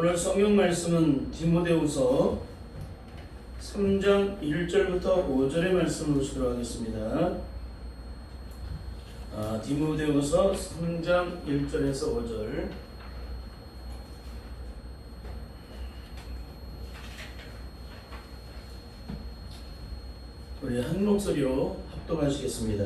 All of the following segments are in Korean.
오늘 성경 말씀은 디모데후서 3장 1절부터 5절의 말씀을 보시도록 하겠습니다. 디모데후서 3장 1절에서 5절. 우리 한 목소리로 합독하시겠습니다.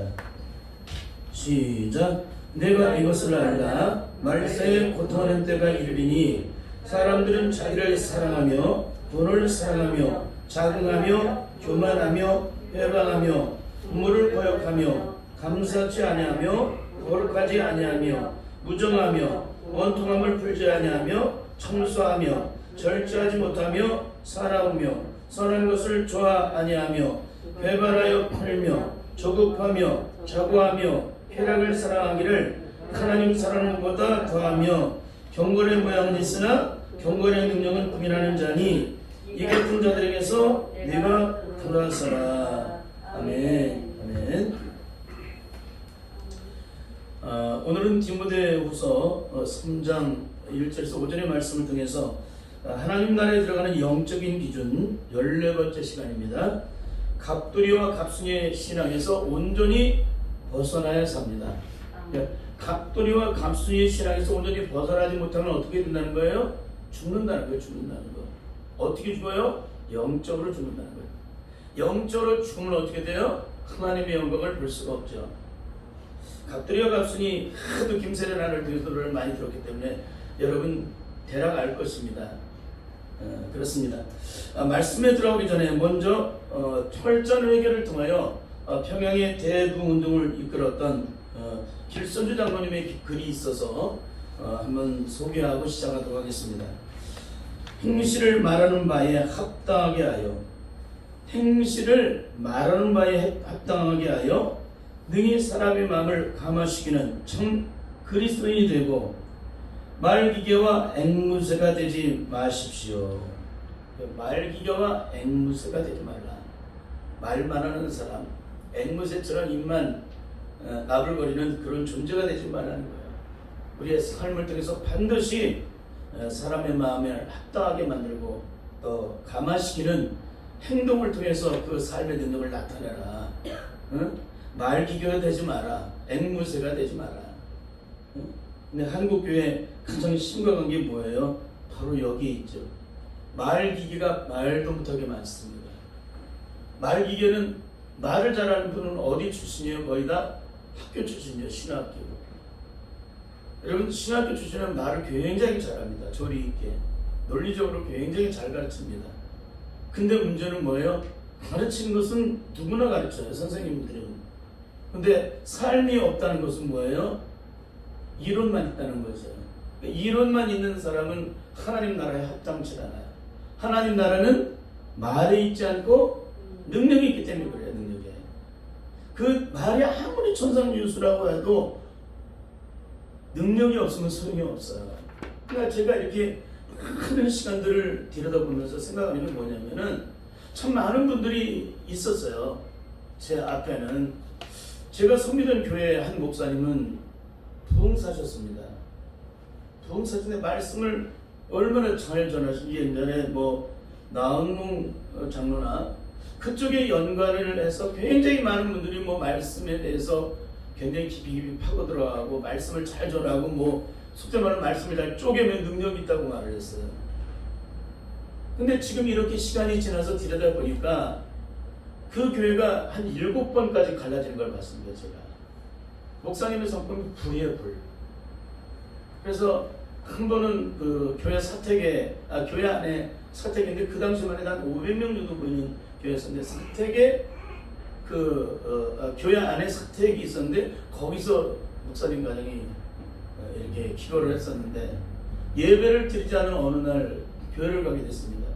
시작. 내가 이것을 알라. 말세에 고통하는 때가 이르리니 사람들은 자기를 사랑하며 돈을 사랑하며 자긍하며 교만하며 회방하며 부모를 거역하며 감사치 아니하며 거룩하지 아니하며 무정하며 원통함을 풀지 아니하며 청소하며 절제하지 못하며 사나우며 선한 것을 좋아 아니하며 배반하여 팔며 조급하며 자고하며 쾌락을 사랑하기를 하나님 사랑하는 것보다 더하며 경건의 모양은 있으나 경건의 능력은 부인하는 자니 이 같은 자들에게서 네가 돌아서라. 아멘. 아멘. 오늘은 디모데후서 3장 1절에서 5절의 말씀을 통해서 하나님 나라에 들어가는 영적인 기준 14번째 시간입니다. 갑돌이와 갑순이의 신앙에서 온전히 벗어나야 삽니다. 갑돌이와 갑순이의 신앙에서 온전히 벗어나지 못하면 어떻게 된다는 거예요? 죽는다는 거예요. 죽는다는 거. 어떻게 죽어요? 영적으로 죽는다는 거예요. 영적으로 죽으면 어떻게 돼요? 하나님의 영광을 볼 수가 없죠. 갑돌이와 갑순이 하도 김세례나를 기도를 많이 들었기 때문에 여러분 대략 알 것입니다. 그렇습니다. 말씀에 들어가기 전에 먼저 철전 회개를 통하여 평양의 대부운동을 이끌었던 길선주 장로님의 글이 있어서 한번 소개하고 시작하도록 하겠습니다. 행실을 말하는 바에 합당하게 하여 행실을 말하는 바에 합당하게 하여 능히 사람의 마음을 감화시키는 참 그리스도인이 되고 말기계와 앵무새가 되지 마십시오. 말기계와 앵무새가 되지 말라. 말만 하는 사람, 앵무새처럼 입만 나불거리는 그런 존재가 되지 말라는 거예요. 우리의 삶을 통해서 반드시 사람의 마음을 합당하게 만들고 또 감화시키는 행동을 통해서 그 삶의 능력을 나타내라. 말기계가 되지 마라. 앵무새가 되지 마라. 근데 한국교회 가장 심각한 게 뭐예요? 바로 여기 있죠. 말기계가 말도 못하게 많습니다. 말기계는 말을 잘하는 분은 어디 출신이에요? 거의 다 학교 출신이에요. 신학교. 여러분 신학교 출신은 말을 굉장히 잘합니다. 조리 있게. 논리적으로 굉장히 잘 가르칩니다. 근데 문제는 뭐예요? 가르치는 것은 누구나 가르쳐요. 선생님들은. 근데 삶이 없다는 것은 뭐예요? 이론만 있다는 거죠. 이론만 있는 사람은 하나님 나라에 합당치 않아요. 하나님 나라는 말에 있지 않고 능력이 있기 때문에 그래요. 능력에. 그 말이 아무리 천상유수라고 해도 능력이 없으면 소용이 없어요. 그러니까 제가 이렇게 많은 시간들을 들여다보면서 생각하는 게 뭐냐면은 참 많은 분들이 있었어요. 제 앞에는. 제가 섬기던 교회 한 목사님은 부흥사셨습니다. 부흥사신데 말씀을 얼마나 잘 전하시기 옛날에 나은몽 장로나 그쪽에 연관을 해서 굉장히 많은 분들이 말씀에 대해서 굉장히 깊이 파고 들어가고 말씀을 잘 전하고 속된 말로 말씀을 잘 쪼개면 능력이 있다고 말을 했어요. 근데 지금 이렇게 시간이 지나서 들여다보니까 그 교회가 한 7번까지 갈라지는 걸 봤습니다. 제가 목사님의 성품이 불이에요. 불. 그래서 한 번은 그 교회 사택에 교회 안에 사택인데 그 당시만 해도 한 500명 정도 보이는 교회였었는데 사택에 교회 안에 사택이 있었는데 거기서 목사님 가정이 이렇게 기도를 했었는데 예배를 드리지 않은 어느 날 교회를 가게 됐습니다.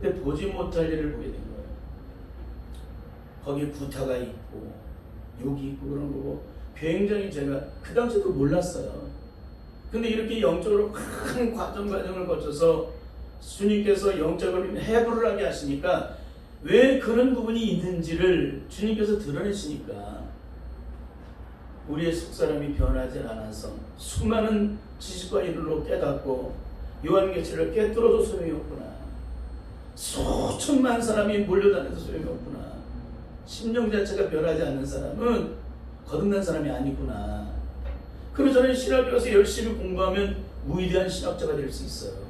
근데 보지 못할 일을 보게 된 거예요. 거기 구타가 있고 욕이 있고 그런 거고 굉장히 제가 그 당시에도 몰랐어요. 근데 이렇게 영적으로 큰 과정을 거쳐서 주님께서 영적을 해부를 하게 하시니까 왜 그런 부분이 있는지를 주님께서 드러내시니까 우리의 속사람이 변하지 않아서 수많은 지식과 이론으로 깨닫고 요한계시를 깨뚫어도 소용이 없구나. 수천만 사람이 몰려다녀도 소용이 없구나. 심령 자체가 변하지 않는 사람은 거듭난 사람이 아니구나. 그래서 저는 신학교 가서 열심히 공부하면 위대한 신학자가 될 수 있어요.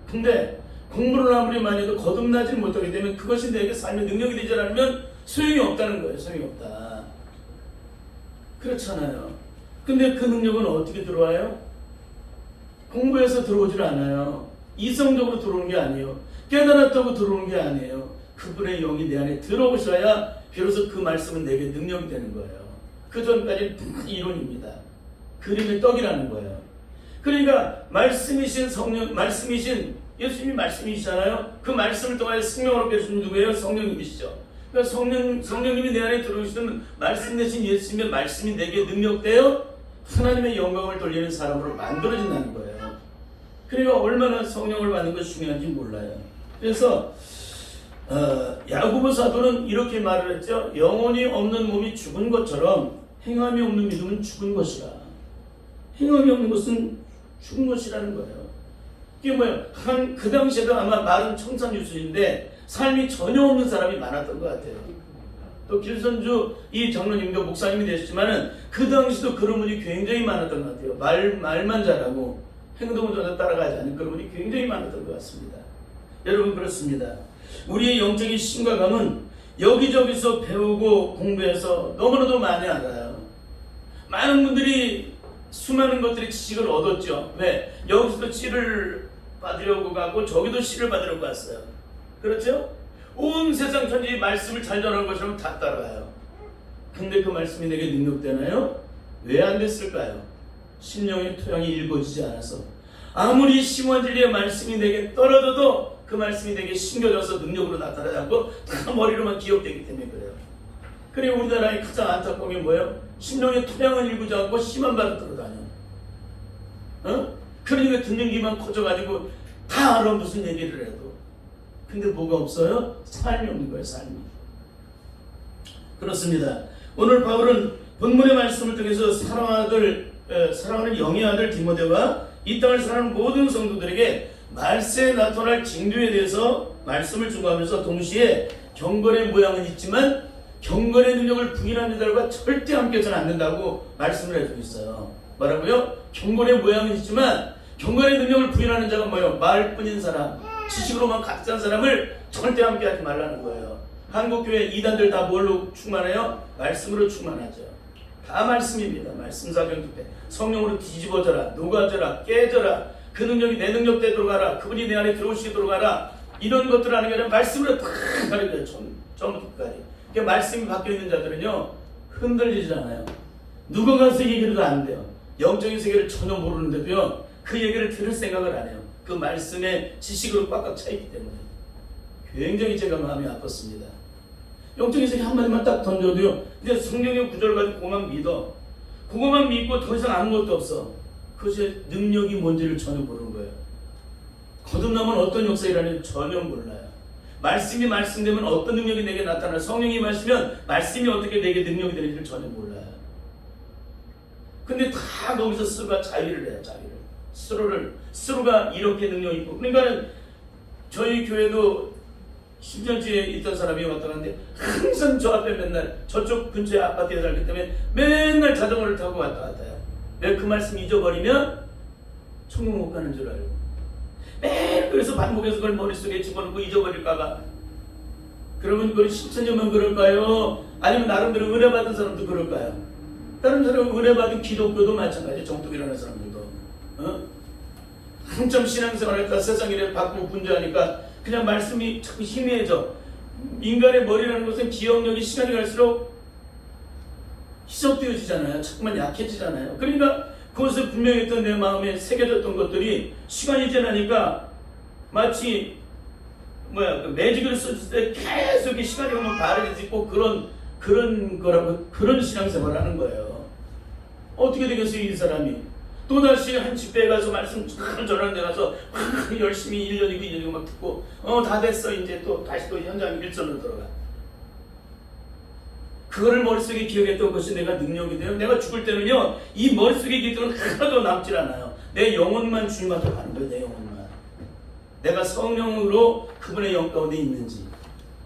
근데 공부를 아무리 많이 해도 거듭나지 못하게 되면 그것이 내게 삶의 능력이 되지 않으면 소용이 없다는 거예요. 소용이 없다. 그렇잖아요. 근데 그 능력은 어떻게 들어와요? 공부해서 들어오질 않아요. 이성적으로 들어오는 게 아니에요. 깨달았다고 들어오는 게 아니에요. 그분의 영이 내 안에 들어오셔야 비로소 그 말씀은 내게 능력이 되는 거예요. 그 전까지는 이론입니다. 그림의 떡이라는 거예요. 그러니까 말씀이신 성령, 말씀이신 예수님이 말씀이시잖아요. 그 말씀을 통하여 생명을 얻게 해주신 누구예요? 성령님이시죠. 그러니까 성령님이 내 안에 들어오시는 말씀 대신 예수님의 말씀이 내게 능력되어 하나님의 영광을 돌리는 사람으로 만들어진다는 거예요. 그러니까 얼마나 성령을 받는 것이 중요한지 몰라요. 그래서 야고보 사도는 이렇게 말을 했죠. 영혼이 없는 몸이 죽은 것처럼 행함이 없는 믿음은 죽은 것이라. 행함이 없는 것은 죽은 것이라는 거예요. 이게 뭐예요? 그 당시에도 아마 말은 청산유수인데 삶이 전혀 없는 사람이 많았던 것 같아요. 또 길선주 이 장로님도 목사님이 되셨지만은 그 당시도 그런 분이 굉장히 많았던 것 같아요. 말만 잘하고 행동을 전혀 따라가지 않는 그런 분이 굉장히 많았던 것 같습니다. 여러분 그렇습니다. 우리의 영적인 심각함은 여기저기서 배우고 공부해서 너무나도 많이 알아요. 많은 분들이 수많은 것들이 지식을 얻었죠. 왜? 여기서도 씨를 받으려고 가고 저기도 씨를 받으려고 갔어요. 그렇죠? 온 세상 천지 말씀을 잘 전하는 것처럼 다 따라가요. 근데 그 말씀이 내게 능력되나요? 왜 안 됐을까요? 심령의 토양이 읽어지지 않아서 아무리 심오한 진리의 말씀이 내게 떨어져도 그 말씀이 내게 심겨져서 능력으로 나타나지 않고 다 머리로만 기억되기 때문에 그래요. 그리고 우리나라의 가장 안타까운 게 뭐예요? 심령의 토양을 읽지 않고 씨만 받아 들어다녀. 그러니까 듣는 귀만 커져가지고 다 알아 무슨 얘기를 해도. 근데 뭐가 없어요? 삶이 없는 거예요. 삶이. 그렇습니다. 오늘 바울은 본문의 말씀을 통해서 사랑하는 영의 아들 디모데와 이 땅을 사랑하는 모든 성도들에게 말세에 나타날 징조에 대해서 말씀을 주고하면서 동시에 경건의 모양은 있지만 경건의 능력을 부인하는 자들과 절대 함께해서는 안 된다고 말씀을 해주고 있어요. 뭐라고요? 경건의 모양은 있지만 경건의 능력을 부인하는 자가 뭐예요? 말뿐인 사람, 지식으로만 가득 찬 사람을 절대 함께하지 말라는 거예요. 한국교회 이단들 다 뭘로 충만해요? 말씀으로 충만하죠. 다 말씀입니다. 말씀 사경 집회. 성령으로 뒤집어져라, 녹아져라, 깨져라. 그 능력이 내 능력대로 가라. 그분이 내 안에 들어오시도록 하라. 이런 것들 하는 게 아니라 말씀으로 다 가리켜요. 처음부터 끝까지. 그러니까 말씀이 바뀌어 있는 자들은요 흔들리지 않아요. 누가 가서 얘기해도 안 돼요. 영적인 세계를 전혀 모르는데도요 그 얘기를 들을 생각을 안 해요. 그 말씀의 지식으로 꽉꽉 차있기 때문에 굉장히 제가 마음이 아팠습니다. 영적인 세계 한마디만 딱 던져도요 이제 성경의 구절을 가지고 그것만 믿어. 그것만 믿고 더 이상 아무것도 없어. 그것의 능력이 뭔지를 전혀 모르는 거예요. 거듭나면 어떤 역사이라는지 전혀 몰라요. 말씀이 말씀되면 어떤 능력이 내게 나타나요. 성령이 말씀이면 말씀이 어떻게 내게 능력이 되는지를 전혀 몰라요. 근데 다 거기서 스스로가 자위를 해요. 자위를. 스스로가 이렇게 능력이 있고. 그러니까는 저희 교회도 10년째 있던 사람이 왔다 갔는데 항상 저 앞에 맨날 저쪽 근처에 아파트에 살기 때문에 맨날 자전거를 타고 왔다 갔다 해요. 왜 그 말씀 잊어버리면 천국 못 가는 줄 알고. 매일 그래서 반복해서 그걸 머릿속에 집어넣고 잊어버릴까봐. 그러면 그걸 10천년만 그럴까요? 아니면 나름대로 은혜 받은 사람도 그럴까요? 다른 사람은 은혜 받은 기독교도 마찬가지. 정독이라는 사람들도 한참 신앙생활하니까 세상 일에 바꾸고 분주하니까 그냥 말씀이 자꾸 희미해져. 인간의 머리라는 것은 기억력이 시간이 갈수록 희석되어지잖아요. 자꾸만 약해지잖아요. 그러니까 그것을 분명히 했던 내 마음에 새겨졌던 것들이 시간이 지나니까 마치 그 매직을 썼을 때 계속 시간이 오면 바르게 그런 거라고 그런 신앙생활을 하는 거예요. 어떻게 되겠어요 이 사람이? 또다시 한 집회에 가서 말씀 참 전하는 데 가서 열심히 1년이고 2년이고 막 듣고 다 됐어 이제 또 다시 또 현장 일선으로 들어가. 그거를 머릿속에 기억했던 것이 내가 능력이 돼요. 내가 죽을 때는요 이 머릿속에 기억은 하나도 남질 않아요. 내 영혼만 주님 앞에 가는 거예요. 내 영혼만. 내가 성령으로 그분의 영 가운데 있는지.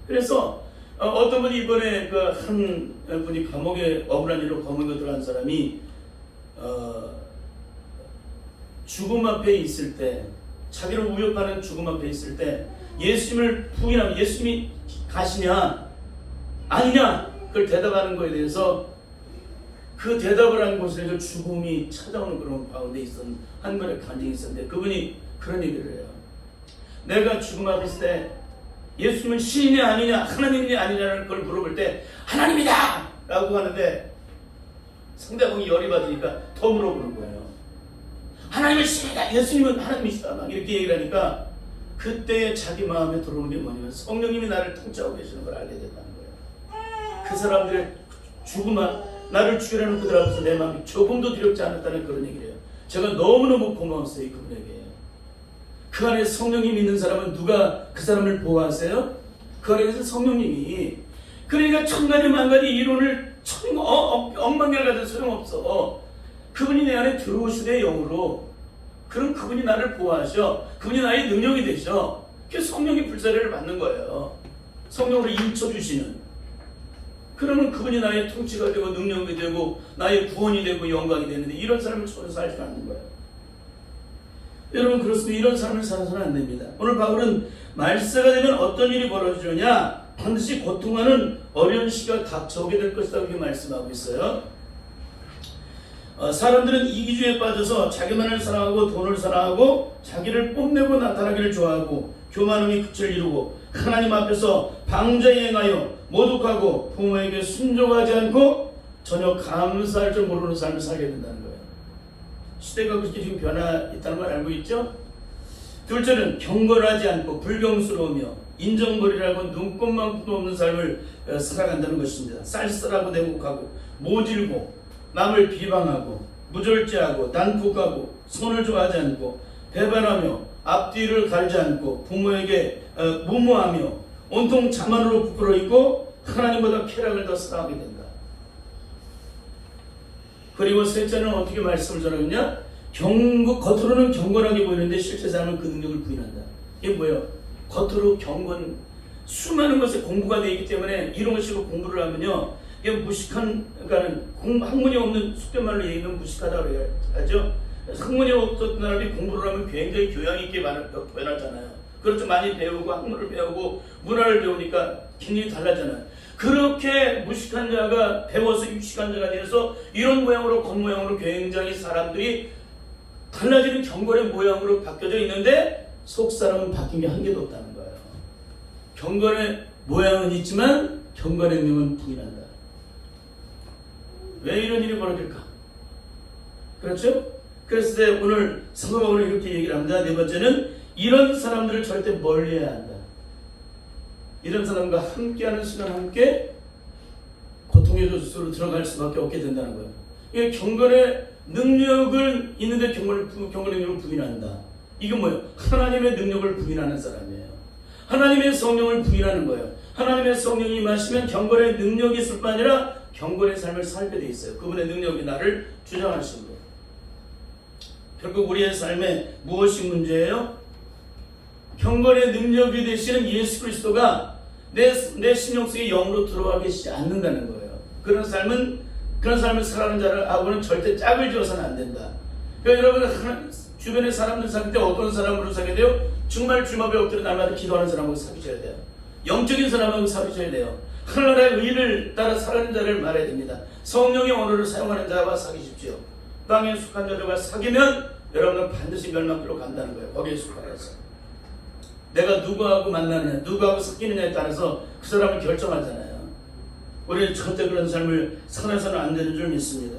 그래서 어떤 분이 이번에 그 한 분이 감옥에 억울한 일로 감옥에 들어간 사람이 죽음 앞에 있을 때, 자기를 위협하는 죽음 앞에 있을 때 예수님을 부인하면 예수님이 가시냐 아니냐 그걸 대답하는 것에 대해서 그 대답을 한 곳에서 죽음이 찾아오는 그런 가운데 있었던 한 분의 간증이 있었는데 그분이 그런 얘기를 해요. 내가 죽음 앞에 있을 때 예수님은 신이냐 아니냐 하나님이 아니냐는 걸 물어볼 때 하나님이다! 라고 하는데 상대방이 열이 받으니까 더 물어보는 거예요. 하나님은 신이다! 예수님은 하나님이시다! 막 이렇게 얘기를 하니까 그때 자기 마음에 들어오는 게 뭐냐면 성령님이 나를 통치하고 계시는 걸 알게 된다는 거예요. 그 사람들의 죽음아 나를 죽이라는 그들 앞에서 내 마음이 조금도 두렵지 않았다는 그런 얘기를 해요. 제가 너무너무 고마웠어요. 그분에게. 그 안에 성령님이 있는 사람은 누가 그 사람을 보호하세요? 그 안에서 성령님이. 그러니까 천가지 만가지 이론을 엉망을 가져도 소용없어. 그분이 내 안에 들어오시되 영으로 그럼 그분이 나를 보호하셔. 그분이 나의 능력이 되셔. 그래서 성령이 불사례를 받는 거예요. 성령으로 인쳐주시는. 그러면 그분이 나의 통치가 되고 능력이 되고 나의 구원이 되고 영광이 되는데 이런 사람을 손에서 살지 않는 거예요. 여러분 그렇습니다. 이런 삶을 살아서는 안 됩니다. 오늘 바울은 말세가 되면 어떤 일이 벌어지느냐 반드시 고통하는 어려운 시기가 닥쳐오게 될 것이다 이렇게 말씀하고 있어요. 사람들은 이기주의에 빠져서 자기만을 사랑하고 돈을 사랑하고 자기를 뽐내고 나타나기를 좋아하고 교만함이 끝을 이루고 하나님 앞에서 방자에 행하여 모독하고 부모에게 순종하지 않고 전혀 감사할 줄 모르는 삶을 살게 된다는 거예요. 시대가 그렇게 지금 변화 있다는 걸 알고 있죠? 둘째는 경건하지 않고 불경스러우며 인정벌이라고 눈꼽만큼도 없는 삶을 살아간다는 것입니다. 쌀쌀하고 냉혹하고 모질고 남을 비방하고 무절제하고 난폭하고 손을 좋아하지 않고 배반하며 앞뒤를 가리지 않고 부모에게 무모하며 온통 자만으로 부끄러워 있고 하나님보다 쾌락을 더 사랑하게 된다. 그리고 셋째는 어떻게 말씀을 전하느냐? 겉으로는 경건하게 보이는데 실제 삶은 그 능력을 부인한다. 이게 뭐예요? 겉으로 경건, 수많은 것에 공부가 되어 있기 때문에 이런 것으로 공부를 하면요, 이게 무식한, 그러니까 학문이 없는 속된말로 얘기하면 무식하다고 하죠. 학문이 없었던 사람이 공부를 하면 굉장히 교양 있게 변하잖아요. 그렇죠. 많이 배우고 학문을 배우고 문화를 배우니까 굉장히 달라잖아요. 그렇게 무식한 자가 배워서 유식한 자가 되어서 이런 모양으로 겉모양으로 굉장히 사람들이 달라지는 경건의 모양으로 바뀌어져 있는데 속사람은 바뀐 게 한 개도 없다는 거예요. 경건의 모양은 있지만 경건의 능력은 부인한다. 왜 이런 일이 벌어질까? 그렇죠? 그래서 오늘 사도 바울은 이렇게 얘기를 합니다. 네 번째는 이런 사람들을 절대 멀리해야 한다. 이런 사람과 함께하는 시간 함께 고통의 조수로 들어갈 수밖에 없게 된다는 거예요. 이게 경건의 능력을 있는데 경건의 능력을 부인한다. 이게 뭐예요? 하나님의 능력을 부인하는 사람이에요. 하나님의 성령을 부인하는 거예요. 하나님의 성령이 임하시면 경건의 능력이 있을 뿐 아니라 경건의 삶을 살게 돼 있어요. 그분의 능력이 나를 주장하시는 거예요. 결국 우리의 삶에 무엇이 문제예요? 경건의 능력이 되시는 예수 그리스도가 내 심령 속에 영으로 들어와 계시지 않는다는 거예요. 그런 삶을 살아가는 자하고는 절대 짝을 지어서는 안 된다. 그러니까 여러분 주변의 사람들 사귈 때 어떤 사람으로 사귀어야 돼요? 정말 주님앞에 엎드려 날마다 기도하는 사람하고 사귀셔야 돼요. 영적인 사람하고 사귀셔야 돼요. 하나님의 의를 따라 살아가는 자를 말해야 됩니다. 성령의 언어를 사용하는 자와 사귀십시오. 땅에 속한 자들과 사귀면 여러분은 반드시 멸망길로 간다는 거예요. 거기에 속하여서. 내가 누구하고 만나느냐, 누구하고 섞이느냐에 따라서 그 사람을 결정하잖아요. 우리는 절대 그런 삶을 살아서는 안 되는 줄 믿습니다.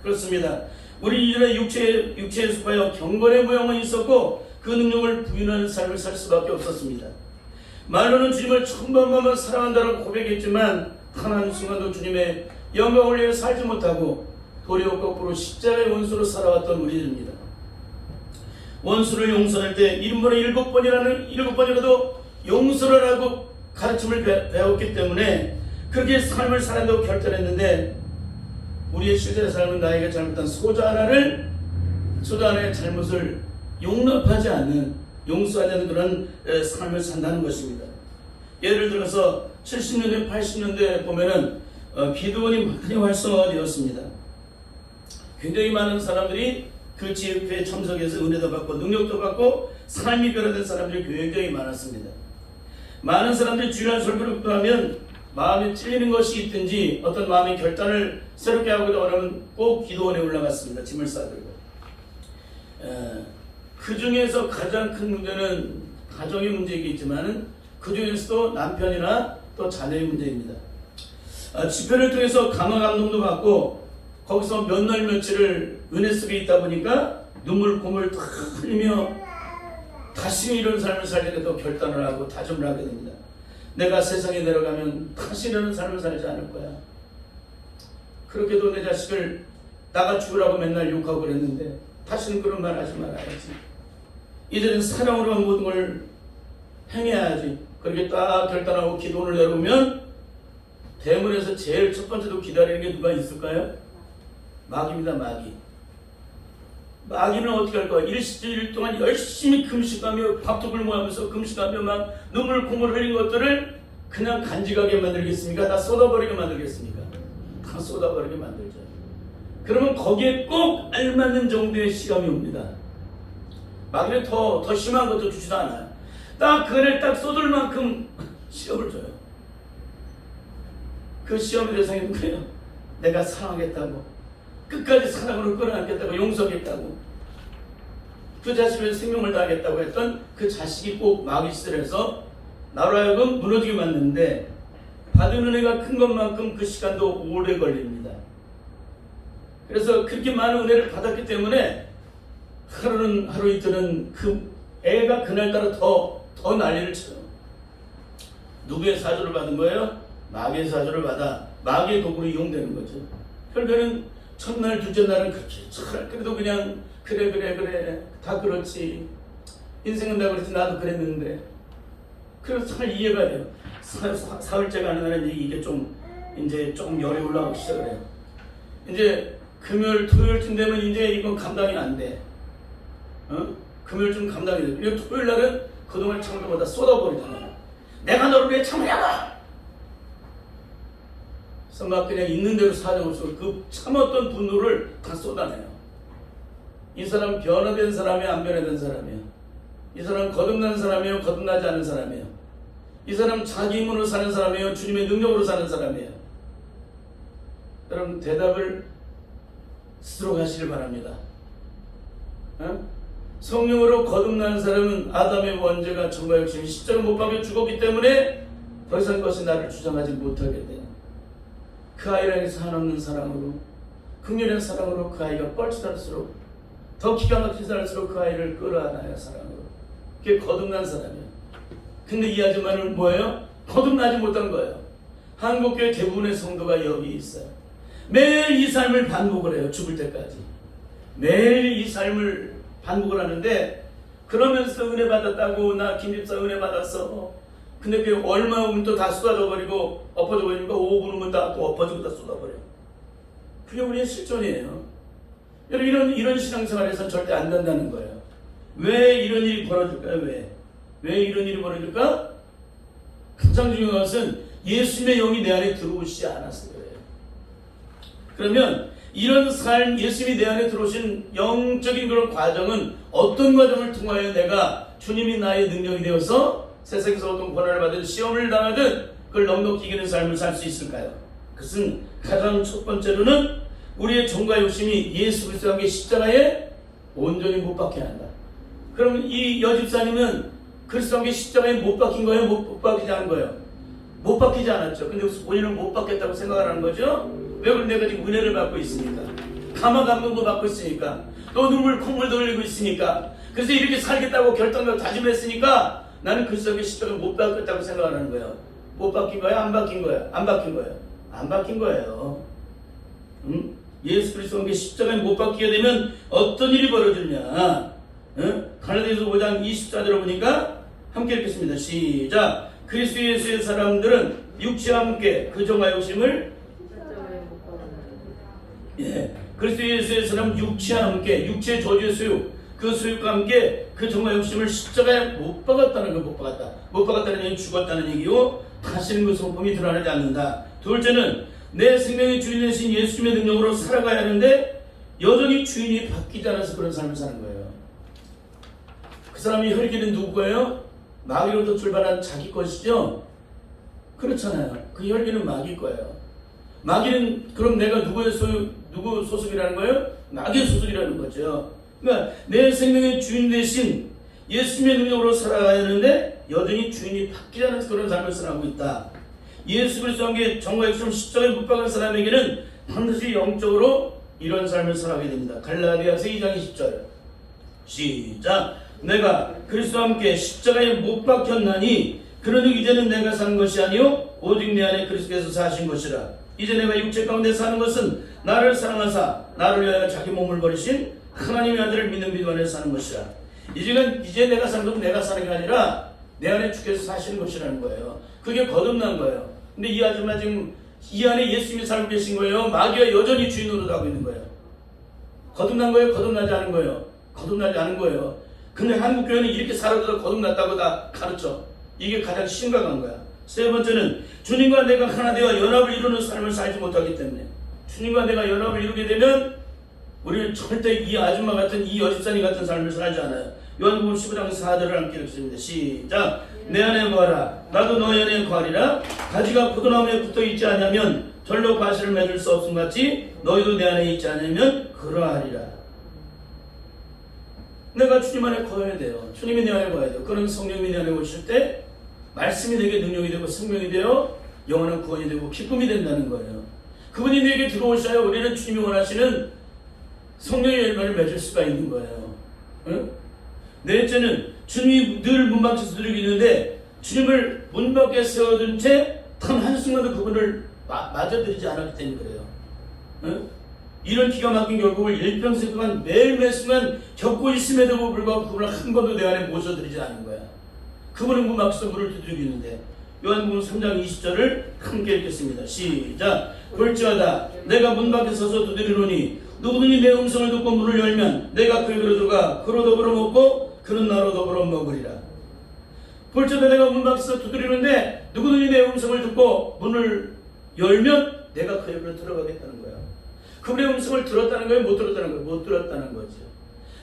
그렇습니다. 우리 이전에 육체에 속하여 경건의 모양은 있었고 그 능력을 부인하는 삶을 살 수밖에 없었습니다. 말로는 주님을 천번만 사랑한다고 고백했지만 단 한순간도 주님의 영광을 위해 살지 못하고 도리어 거꾸로 십자가의 원수로 살아왔던 우리들입니다. 원수를 용서할 때 1인분에 7번이라도 용서를 하고 가르침을 배웠기 때문에 그렇게 삶을 살아낸다고 결단했는데 우리의 실제 삶은 나에게 잘못한 소자 하나의 잘못을 용납하지 않는 용서하는 그런 삶을 산다는 것입니다. 예를 들어서 70년대, 80년대 보면은 기도원이 많이 활성화가 되었습니다. 굉장히 많은 사람들이 그 지역회에 참석해서 은혜도 받고 능력도 받고 삶이 변화된 사람들이 굉장히 많았습니다. 많은 사람들이 주일날 설교를 듣고 나면 마음에 찔리는 것이 있든지 어떤 마음의 결단을 새롭게 하고자 하면 꼭 기도원에 올라갔습니다. 짐을 싸들고. 그 중에서 가장 큰 문제는 가정의 문제이겠지만 그 중에서도 남편이나 또 자녀의 문제입니다. 집회를 통해서 강화 감동도 받고 거기서 몇 날 며칠을 은혜 속에 있다 보니까 눈물 콧물 다 흘리며 다시 이런 삶을 살려고 결단을 하고 다짐을 하게 됩니다. 내가 세상에 내려가면 다시 이런 삶을 살지 않을 거야. 그렇게도 내 자식을 나가 죽으라고 맨날 욕하고 그랬는데 다시는 그런 말 하지 말아야지. 이제는 사랑으로만 모든 걸 행해야지. 그렇게 딱 결단하고 기도를 내려오면 대문에서 제일 첫 번째로 기다리는 게 누가 있을까요? 마귀입니다. 마귀는 어떻게 할까요? 일주일 동안 열심히 금식하며 밥도 굶어가면서 금식하며 막 눈물 콧물 흘린 것들을 그냥 간직하게 만들겠습니까? 다 쏟아버리게 만들겠습니까? 다 쏟아버리게 만들죠. 그러면 거기에 꼭 알맞는 정도의 시험이 옵니다. 마귀는 더 심한 것도 주지도 않아요. 딱 그를 딱 쏟을 만큼 시험을 줘요. 그 시험의 대상이 누구예요? 내가 사랑하겠다고, 끝까지 사랑으로 끌어안겠다고, 용서하겠다고, 그 자식을 생명을 다하겠다고 했던 그 자식이 꼭 마귀 시절에서 나로 하여금 무너지게 만드는데 받은 은혜가 큰 것만큼 그 시간도 오래 걸립니다. 그래서 그렇게 많은 은혜를 받았기 때문에 하루는 하루 이틀은 그 애가 그날따라 더 난리를 쳐요. 누구의 사주를 받은 거예요? 마귀의 사주를 받아 마귀의 도구로 이용되는 거죠. 결국에는 첫날 둘째 날은 그렇게 그래도 그냥 그래 다 그렇지, 인생은 다 그렇지, 나도 그랬는데. 그래서 잘 이해가 돼요. 사흘째가 하는 날은 이게 좀 이제 조금 열이 올라가기 시작을 해요. 이제 금요일 토요일쯤 되면 이제 이건 감당이 안 돼. 금요일쯤 감당이 돼. 그리고 토요일 날은 그동안 참은 것보다 쏟아버리잖아요. 내가 너를 왜 참으냐고! 그래서 막 그냥 있는 대로 사정없이 그 참았던 분노를 다 쏟아내요. 이 사람 변화된 사람이에요, 안 변화된 사람이에요? 이 사람 거듭난 사람이에요, 거듭나지 않은 사람이에요? 이 사람 자기 힘으로 사는 사람이에요, 주님의 능력으로 사는 사람이에요? 여러분 대답을 스스로 하시길 바랍니다. 성령으로 거듭난 사람은 아담의 원죄가 정과 욕심이 십자가 못 박혀 죽었기 때문에 더 이상 것이 나를 주장하지 못하게 돼요. 그 아이를 향해서 한없는 사랑으로, 긍휼한 사랑으로 그 아이가 뻘짓할수록, 더 기가 막힌 사랑일수록 그 아이를 끌어안아야 사랑으로. 그게 거듭난 사람이에요. 근데 이 아줌마는 뭐예요? 거듭나지 못한 거예요. 한국교회 대부분의 성도가 여기 있어요. 매일 이 삶을 반복을 해요. 죽을 때까지 매일 이 삶을 반복을 하는데, 그러면서 은혜 받았다고, 나 김집사 은혜 받았어. 근데 그 얼마 오면 또 다 쏟아져 버리고 엎어져 버리니까 5분 오면 다 또 엎어지고 다 쏟아버려. 그게 우리의 실존이에요. 여러분 이런 신앙생활에서는 절대 안 된다는 거예요. 왜 이런 일이 벌어질까요? 왜 이런 일이 벌어질까? 가장 중요한 것은 예수님의 영이 내 안에 들어오시지 않았을 거예요. 그러면 이런 삶, 예수님이 내 안에 들어오신 영적인 그런 과정은 어떤 과정을 통하여 내가 주님이 나의 능력이 되어서 세상에서 어떤 고난을 받든 시험을 당하든 그걸 넉넉히 이기는 삶을 살 수 있을까요? 그것은 가장 첫 번째로는 우리의 정과 욕심이 예수 그리스도와 함께 십자가에 온전히 못 박혀야 한다. 그럼 이 여집사님은 그리스도와 함께 십자가에 못 박힌 거예요? 못 박히지 않은 거예요? 못 박히지 않았죠. 근데 본인은 못 박혔다고 생각을 하는 거죠? 왜? 그럼 내가 지금 은혜를 받고 있으니까, 감화 감동도 받고 있으니까, 또 눈물 콧물도 흘리고 있으니까, 그래서 이렇게 살겠다고 결단하고 다짐했으니까 나는 그리스도의 십자가에 못 박혔다고 생각하는 거예요. 못 박힌 거예요? 안 박힌 거예요? 안 박힌 거예요? 안 박힌 거예요. 예수 그리스도의 십자가에 못 박히게 되면 어떤 일이 벌어지느냐? 갈라디아서 5장 24절을 보니까 함께 읽겠습니다. 시작. 그리스도 예수의 사람들은 육체와 함께 그 정과 욕심을, 그리스도 예수의 사람 육체와 함께, 육체의 저주의 소유, 그 수육과 함께 그 정말 욕심을 십자가에 못 박았다는 거. 못 박았다는 얘기는 죽었다는 얘기고 다시는 그 성품이 드러나지 않는다. 둘째는 내 생명의 주인 되신 예수님의 능력으로 살아가야 하는데 여전히 주인이 바뀌지 않아서 그런 삶을 사는 거예요. 그 사람이 혈기는 누구예요? 마귀로부터 출발한 자기 것이죠. 그렇잖아요. 그 혈기는 마귀 거예요. 마귀는 그럼 내가 누구 소속이라는 거예요? 마귀의 소속이라는 거죠. 그러니까 내 생명의 주인 대신 예수님의 능력으로 살아가야 하는데 여전히 주인이 바뀌지 않아서 그런 삶을 살아가고 있다. 예수 그리스도와 함께 정과 육신을 십자가에 못 박은 사람에게는 반드시 영적으로 이런 삶을 살아가게 됩니다. 갈라디아서 2장 20절 시작. 내가 그리스도와 함께 십자가에 못 박혔나니 그러니 이제는 내가 사는 것이 아니요 오직 내 안에 그리스도께서 사신 것이라. 이제 내가 육체 가운데 사는 것은 나를 사랑하사 나를 위하여 자기 몸을 버리신 하나님의 아들을 믿는 믿음 안에서 사는 것이라. 이제 내가 사는 건 내가 사는 게 아니라 내 안에 주께서 사시는 것이라는 거예요. 그게 거듭난 거예요. 근데 이 아줌마 지금 이 안에 예수님이 살고 계신 거예요. 마귀가 여전히 주인으로 가고 있는 거예요. 거듭난 거예요? 거듭나지 않은 거예요? 거듭나지 않은 거예요. 근데 한국 교회는 이렇게 살아도 거듭났다고 다 가르쳐. 이게 가장 심각한 거야. 세 번째는 주님과 내가 하나 되어 연합을 이루는 삶을 살지 못하기 때문에. 주님과 내가 연합을 이루게 되면 우리는 절대 이 아줌마 같은 이 여집사님 같은 삶을 살지 않아요. 요한복음 15장 4절을 함께 읽습니다. 시작. 내 안에 거하라 나도 너희 안에 거하리라. 가지가 포도나무에 붙어있지 않으면 절로 과실을 맺을 수 없음 같이 너희도 내 안에 있지 않으면 그러하리라. 내가 주님 안에 거해야 돼요. 주님이 내 안에 거해야 돼요. 그런 성령이 내 안에 오실 때 말씀이 내게 능력이 되고 생명이 되어 영원한 구원이 되고 기쁨이 된다는 거예요. 그분이 내게 들어오셔야 우리는 주님이 원하시는 성령의 열매를 맺을 수가 있는 거예요. 응? 넷째는 주님이 늘 문 밖에서 누리고 있는데 주님을 문 밖에 세워둔 채 단 한순간도 그분을 맞아들이지 않았기 때문에 그래요. 응? 이런 기가 막힌 결국을 일평생 동안 매일매 순간 겪고 있음에도 불구하고 그분을 한 번도 내 안에 모셔드리지 않은 거야. 그분은 문 밖에서 문을 두드리고 있는데 요한복음 3장 20절을 함께 읽겠습니다. 시작. 볼지어다 내가 문 밖에 서서 두드리노니 누구든지 내 음성을 듣고 문을 열면 내가 그에게로 들어가 그로 더불어 먹고 그는 나로 더불어 먹으리라. 볼지어다 내가 문 밖에서 두드리는데 누구든지 내 음성을 듣고 문을 열면 내가 그에게로 들어가겠다는 거야. 그분의 음성을 들었다는 거예요? 못 들었다는 거예요? 못 들었다는 거죠.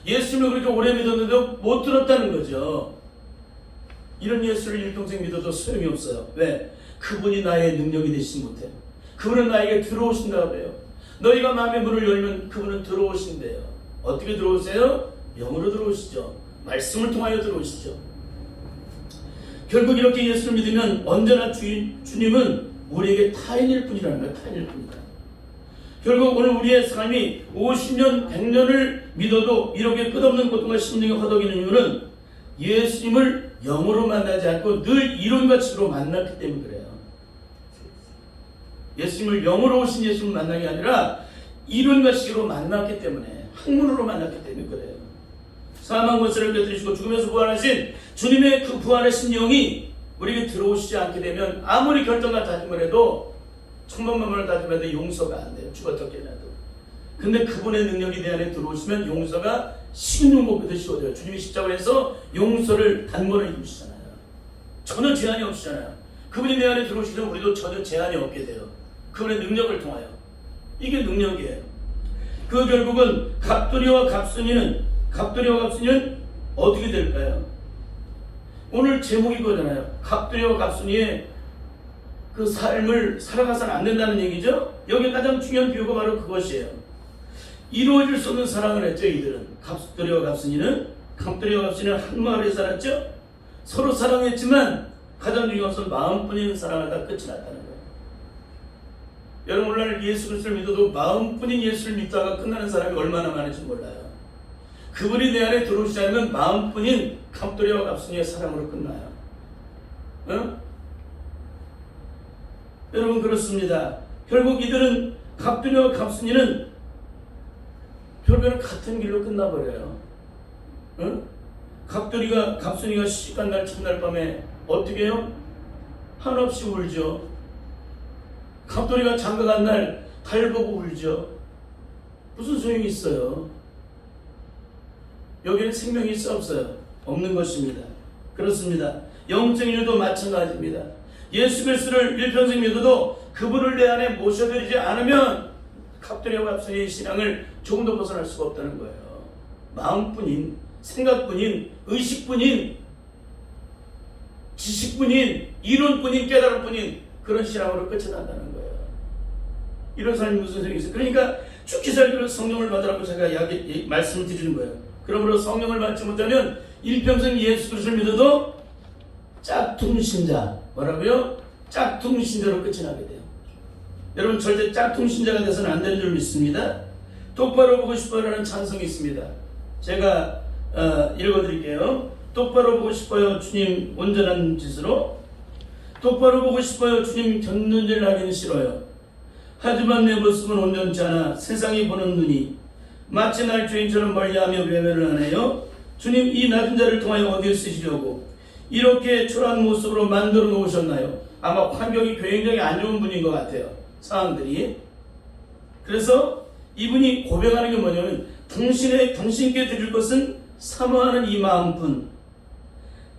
예수님을 그렇게 오래 믿었는데도 못 들었다는 거죠. 이런 예수를 일평생 믿어도 소용이 없어요. 왜? 그분이 나의 능력이 되시지 못해요. 그분은 나에게 들어오신다고 그래요. 너희가 마음의 문을 열면 그분은 들어오신대요. 어떻게 들어오세요? 영으로 들어오시죠. 말씀을 통하여 들어오시죠. 결국 이렇게 예수를 믿으면 언제나 주님은 우리에게 타인일 뿐이라는 거예요. 타인일 뿐이다. 결국 오늘 우리의 삶이 50년, 100년을 믿어도 이렇게 끝없는 고통과 심령이 허덕이는 이유는 예수님을 영으로 만나지 않고 늘 이론과 치로 만났기 때문에 그래요. 예수님을 영으로 오신 예수님을 만난 게 아니라 이론과 식으로 만났기 때문에, 학문으로 만났기 때문에 그래요. 사망 권세를 꿰뚫으시고 죽음에서 부활하신 주님의 그 부활하신 영이 우리에게 들어오시지 않게 되면 아무리 결정과 다짐을 해도 천번만번을 다짐해도 용서가 안 돼요. 죽었던 도 근데 그분의 능력이 내 안에 들어오시면 용서가 식용목보다 쉬워져요. 주님이 십자가에서 용서를 단번에 이루시잖아요. 전혀 제한이 없으잖아요. 그분이 내 안에 들어오시면 우리도 전혀 제한이 없게 돼요. 그분의 능력을 통하여. 이게 능력이에요. 그 결국은 갑돌이와 갑순이는 어떻게 될까요? 오늘 제목이 거잖아요. 갑돌이와 갑순이의 그 삶을 살아가서는 안 된다는 얘기죠. 여기 가장 중요한 비유가 바로 그것이에요. 이루어질 수 없는 사랑을 했죠. 이들은 갑돌이와 갑순이는 한 마을에 살았죠. 서로 사랑했지만 가장 중요한 것은 마음뿐인 사랑을 다 끝이 났다는 거예요. 여러분 오늘 예수 그리스도를 믿어도 마음뿐인 예수를 믿다가 끝나는 사람이 얼마나 많은지 몰라요. 그분이 내 안에 들어오시지 않으면 마음뿐인 갑돌이와 갑순이의 사랑으로 끝나요. 응? 여러분 그렇습니다. 결국 이들은 갑돌이와 갑순이는 결국에는 같은 길로 끝나버려요. 응? 갑순이가 시집간 날 첫날 밤에 어떻게 해요? 한없이 울죠. 갑돌이가 장가간 날 달 보고 울죠. 무슨 소용이 있어요? 여기는 생명이 있어 없어요? 없는 것입니다. 그렇습니다. 영적인 일도 마찬가지입니다. 예수 그리스도를 일평생 믿어도 그분을 내 안에 모셔드리지 않으면 갑돌이와 갑선의 신앙을 조금도 벗어날 수가 없다는 거예요. 마음뿐인, 생각뿐인, 의식뿐인, 지식뿐인, 이론뿐인, 깨달음뿐인 그런 신앙으로 끝이 난다는 거예요. 이런 사람이 무슨 소용이 있어요? 그러니까 죽기 살기로 성령을 받으라고 제가 말씀을 드리는 거예요. 그러므로 성령을 받지 못하면 일평생 예수 그리스도를 믿어도 짝퉁신자, 뭐라고요? 짝퉁신자로 끝이 나게 돼요. 여러분 절대 짝퉁신자가 돼서는 안 되는 줄 믿습니다. 똑바로 보고 싶어요라는 찬송이 있습니다. 제가 읽어드릴게요. 똑바로 보고 싶어요 주님 온전한 짓으로. 똑바로 보고 싶어요 주님 겪는 일 하기는 싫어요. 하지만 내 모습은 온전치 않아 세상이 보는 눈이 마치 날 주인처럼 멀리하며 외면을 하네요. 주님 이 낮은 자를 통하여 어디에 쓰시려고 이렇게 초라한 모습으로 만들어 놓으셨나요? 아마 환경이 굉장히 안 좋은 분인 것 같아요. 상황들이. 그래서 이분이 고백하는 게 뭐냐면 당신께 드릴 것은 사모하는 이 마음뿐.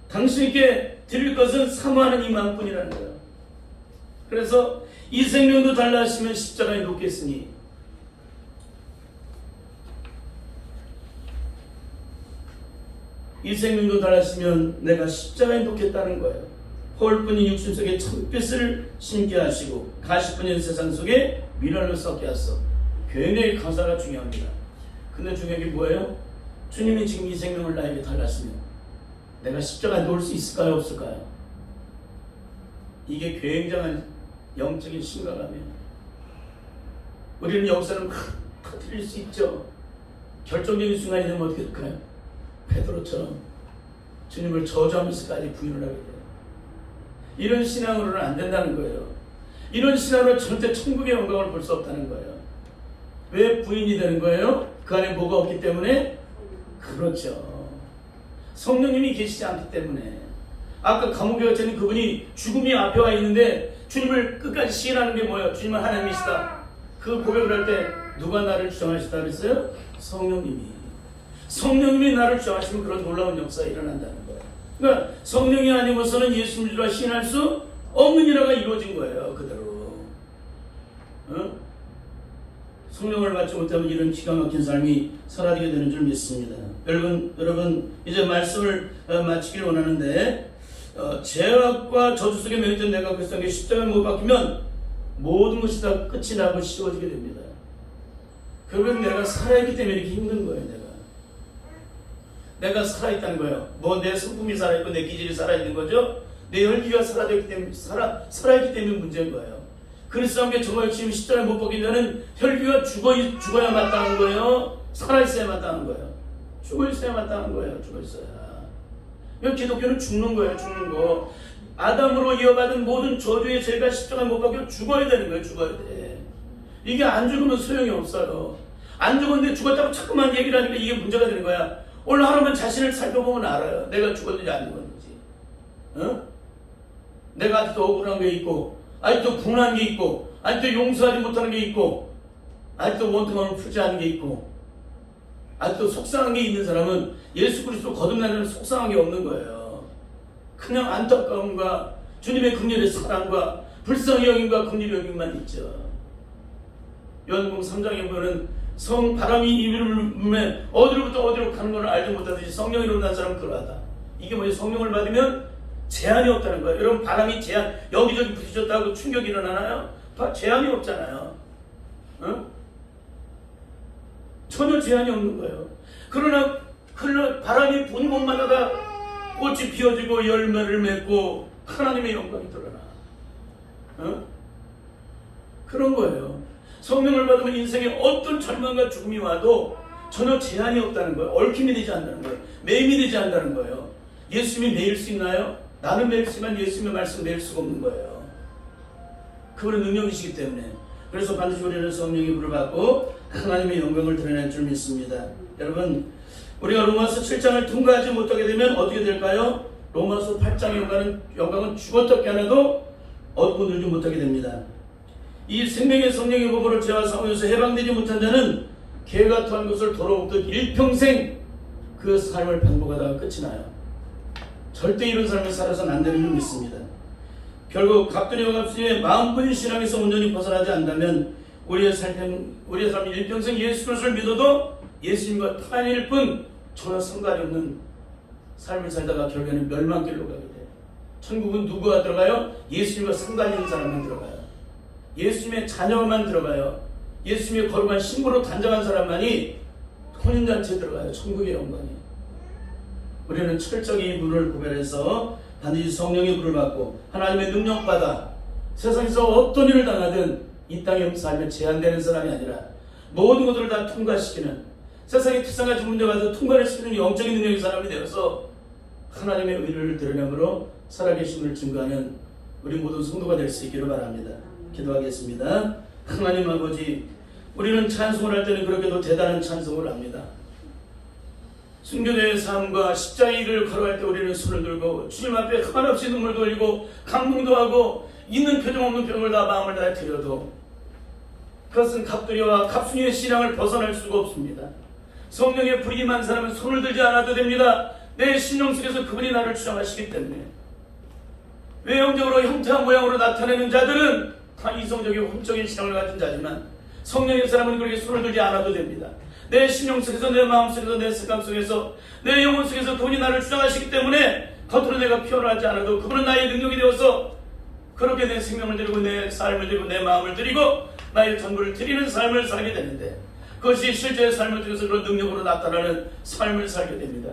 당신께 드릴 것은 사모하는 이 마음뿐이라는 거예요. 그래서 이 생명도 달라하시면 십자가에 놓겠으니 이 생명도 달라하시면 내가 십자가에 놓겠다는 거예요. 허울뿐인 육신 속에 참빛을 심게 하시고 가시뿐인 세상 속에 미련을 썩게 하소. 굉장히 가사가 중요합니다. 근데 중요한 게 뭐예요? 주님이 지금 이 생명을 나에게 달라시면 내가 십자가에 놓을 수 있을까요? 없을까요? 이게 굉장한 영적인 심각함이에요. 우리는 여기서는 터뜨릴 수 있죠. 결정적인 순간이 되면 어떻게 될까요? 베드로처럼 주님을 저주하면서까지 부인을 하게 돼요. 이런 신앙으로는 안 된다는 거예요. 이런 신앙으로 절대 천국의 영광을 볼 수 없다는 거예요. 왜 부인이 되는 거예요? 그 안에 뭐가 없기 때문에? 그렇죠. 성령님이 계시지 않기 때문에. 아까 감옥에 갇혀있는 그분이 죽음이 앞에 와 있는데 주님을 끝까지 시인하는 게 뭐예요? 주님은 하나님이시다. 그 고백을 할 때 누가 나를 주장하시다 그랬어요? 성령님이. 성령님이 나를 주장하시면 그런 놀라운 역사가 일어난다는 거예요. 그러니까 성령이 아니고서는 예수님을 시인할 수 없는 일화가 이루어진 거예요. 그대로. 성령을 받지 못하면 이런 기가 막힌 삶이 사라지게 되는 줄 믿습니다. 여러분 이제 말씀을 마치길 원하는데 죄악과 저주 속에 매여있던 내가 그리스도에게 십자가에 못 박히면 모든 것이 다 끝이 나고 쉬워지게 됩니다. 결국은 내가 살아있기 때문에 이렇게 힘든 거예요. 내가 살아있다는 거예요. 뭐 내 성품이 살아있고 내 기질이 살아있는 거죠. 내 혈기가 살아있기 때문에 살아있기 때문에 문제인 거예요. 그리스도와 함께 정말 지금 십자가에 못 박히면은 혈기가 죽어야 마땅한 거예요. 살아있어야 마땅한 거예요. 죽어있어야 마땅한 거예요. 죽어있어야. 기독교는 죽는 거예요. 죽는 거. 아담으로 이어받은 모든 저주의 죄가 십자가에 못 박혀 죽어야 되는 거예요. 죽어야 돼. 이게 안 죽으면 소용이 없어요. 안 죽었는데 죽었다고 자꾸만 얘기를 하니까 이게 문제가 되는 거야. 오늘 하루만 자신을 살펴보면 알아요. 내가 죽었는지 안 죽었는지. 내가 아직도 억울한 게 있고, 아직도 분한 게 있고, 아직도 용서하지 못하는 게 있고, 아직도 원통함을 풀지 않은 게 있고, 아직도 속상한 게 있는 사람은 예수 그리스도 거듭나는 속상한 게 없는 거예요. 그냥 안타까움과 주님의 긍휼의 사랑과 불쌍히 여김과 긍휼히 여김만 있죠. 요한복음 3장에 보면 바람이 이를 불면 어디로부터 어디로 가는 걸 알지 못하듯이 성령으로 난 사람은 그러하다. 이게 뭐예요? 성령을 받으면 제한이 없다는 거예요. 여러분 바람이 여기저기 부딪혔다고 충격이 일어나나요? 제한이 없잖아요. 전혀 제한이 없는 거예요. 그러나 바람이 부는 곳마다 꽃이 피어지고 열매를 맺고 하나님의 영광이 드러나. 그런 거예요. 성령을 받으면 인생에 어떤 절망과 죽음이 와도 전혀 제한이 없다는 거예요. 얽힘이 되지 않는다는 거예요. 매임이 되지 않는다는 거예요. 예수님이 매일 수 있나요? 나는 매일 수 있지만 예수님의 말씀 매일 수가 없는 거예요. 그분의 능력이시기 때문에. 그래서 반드시 우리는 성령의 불을 받고 하나님의 영광을 드러낼 줄 믿습니다. 여러분 우리가 로마서 7장을 통과하지 못하게 되면 어떻게 될까요? 로마서 8장의 영광은 죽었다 깨어나도 얻고 누리지 못하게 됩니다. 이 생명의 성령의 법으로 죄와 사고에서 해방되지 못한 자는 개가 토한 것을 돌아오듯 일평생 그 삶을 반복하다가 끝이 나요. 절대 이런 삶을 살아서는 안 되는 줄 믿습니다. 결국 갑돌이와 갑순이의 마음뿐인 신앙에서 온전히 벗어나지 않는다면 우리의 삶 일평생 예수 그리스도를 믿어도 예수님과 타인일 뿐 전혀 상관이 없는 삶을 살다가 결국에는 멸망길로 가게 돼요. 천국은 누구가 들어가요? 예수님과 상관이 있는 사람만 들어가요. 예수님의 자녀만 들어가요. 예수님의 거룩한 신부로 단정한 사람만이 혼인잔치에 들어가요. 천국의 영광이. 우리는 철저히 이 불을 구별해서 반드시 성령의 불을 받고 하나님의 능력받아 세상에서 어떤 일을 당하든 이 땅의 삶에 제한되는 사람이 아니라 모든 것들을 다 통과시키는, 세상의 특성과 문제가 통과를 시키는 영적인 능력의 사람이 되어서 하나님의 의를 드러내므로 살아계심을 증거하는 우리 모든 성도가 될 수 있기를 바랍니다. 기도하겠습니다. 하나님 아버지, 우리는 찬송을 할 때는 그렇게도 대단한 찬송을 합니다. 순교자의 삶과 십자가의 일을 걸어갈 때 우리는 손을 들고 주님 앞에 한없이 눈물도 흘리고 감동도 하고 있는 표정 없는 표정을 다 마음을 다해 드려도 그것은 갑돌이와 갑순이의 신앙을 벗어날 수가 없습니다. 성령의 불이 임한 사람은 손을 들지 않아도 됩니다. 내 신령 속에서 그분이 나를 주장하시기 때문에. 외형적으로 형태와 모양으로 나타내는 자들은 다 이성적이고 홈적인 신앙을 가진 자지만 성령의 사람은 그렇게 손을 들지 않아도 됩니다. 내 심령 속에서, 내 마음 속에서, 내 생각 속에서, 내 영혼 속에서 그분이 나를 주장하시기 때문에 겉으로 내가 표현하지 않아도 그분은 나의 능력이 되어서 그렇게 내 생명을 드리고 내 삶을 드리고 내 마음을 드리고 나의 전부를 드리는 삶을 살게 되는데, 그것이 실제의 삶을 통해서 그런 능력으로 나타나는 삶을 살게 됩니다.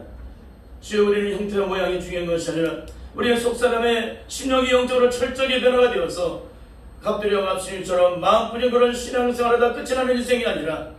주여, 우리는 형태와 모양이 중요한 것이 아니라 우리의 속사람의 심령이 영적으로 철저하게 변화가 되어서 갑돌이와 갑순이처럼 마음뿐인 그런 신앙생활하다 끝이 나는 인생이 아니라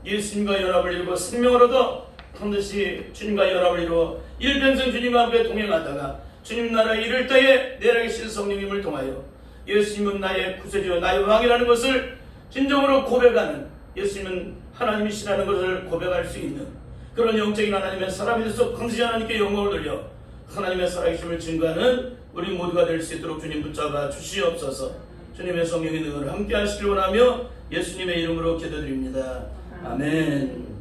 예수님과 연합을 이루고 생명을 얻어 반드시 주님과 연합을 이루어 일평생 주님 앞에 동행하다가 주님 나라에 이를 때에 내려 계신 성령님을 통하여 예수님은 나의 구세주여 나의 왕이라는 것을 진정으로 고백하는, 예수님은 하나님이시라는 것을 고백할 수 있는 그런 영적인 하나님의 사람이 되서 반드시 하나님께 영광을 돌려 하나님의 살아계심을 증거하는 우리 모두가 될 수 있도록 주님 붙잡아 주시옵소서. 주님의 성령의 능을 함께 하시길 원하며 예수님의 이름으로 기도드립니다. 아멘.